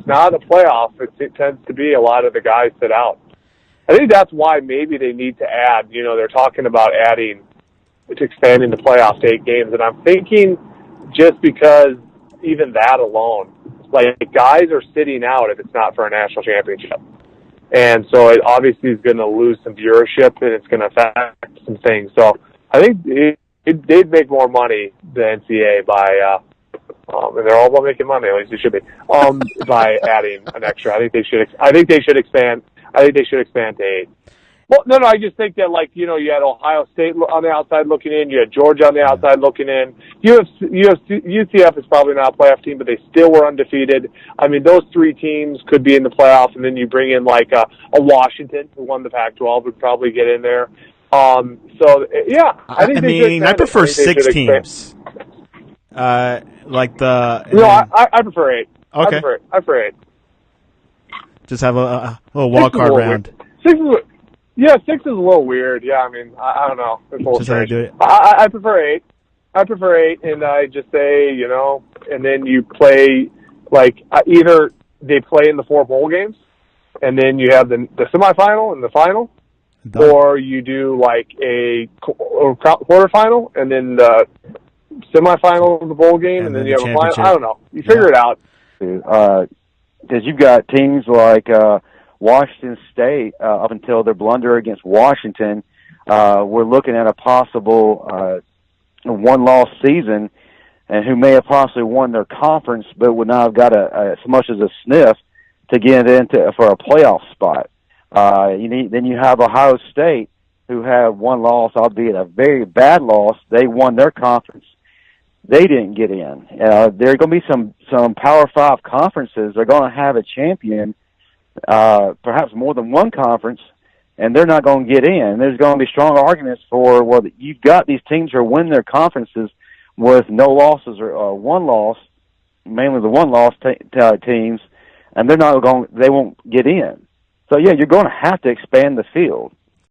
it's not a playoff, it tends to be a lot of the guys sit out. I think that's why maybe they need to add, they're talking about expanding the playoffs to 8 games. And I'm thinking just because even that alone, like guys are sitting out if it's not for a national championship. And so it obviously is going to lose some viewership and it's going to affect some things. So I think they'd make more money, the NCAA, by and they're all about making money, at least they should be, by adding an extra. I think they should expand. I think they should expand to 8. Well, no, I just think that, you had Ohio State on the outside looking in. You had Georgia on the outside looking in. UCF is probably not a playoff team, but they still were undefeated. I mean, those 3 teams could be in the playoffs, and then you bring in, a Washington, who won the Pac-12, would probably get in there. I prefer 6 teams. I prefer 8. Okay. I prefer 8. Just have a little wild card round. 6 is a little weird. Yeah, I mean, I don't know. It's a little strange. Do it. I prefer 8. I prefer 8, and I just say, and then you play, either they play in the 4 bowl games, and then you have the semifinal and the final, or you do, a quarterfinal, and then the semifinal of the bowl game, and then you have a final. I don't know. You figure it out. Because you've got teams like Washington State, up until their blunder against Washington, we're looking at a possible one-loss season, and who may have possibly won their conference, but would not have got so much as a sniff to get into for a playoff spot. Then you have Ohio State, who have one loss, albeit a very bad loss. They won their conference. They didn't get in. There are going to be some Power 5 conferences. They're going to have a champion, perhaps more than one conference, and they're not going to get in. There's going to be strong arguments for, you've got these teams who win their conferences with no losses or one loss, mainly the one-loss teams, and they won't get in. So, yeah, you're going to have to expand the field.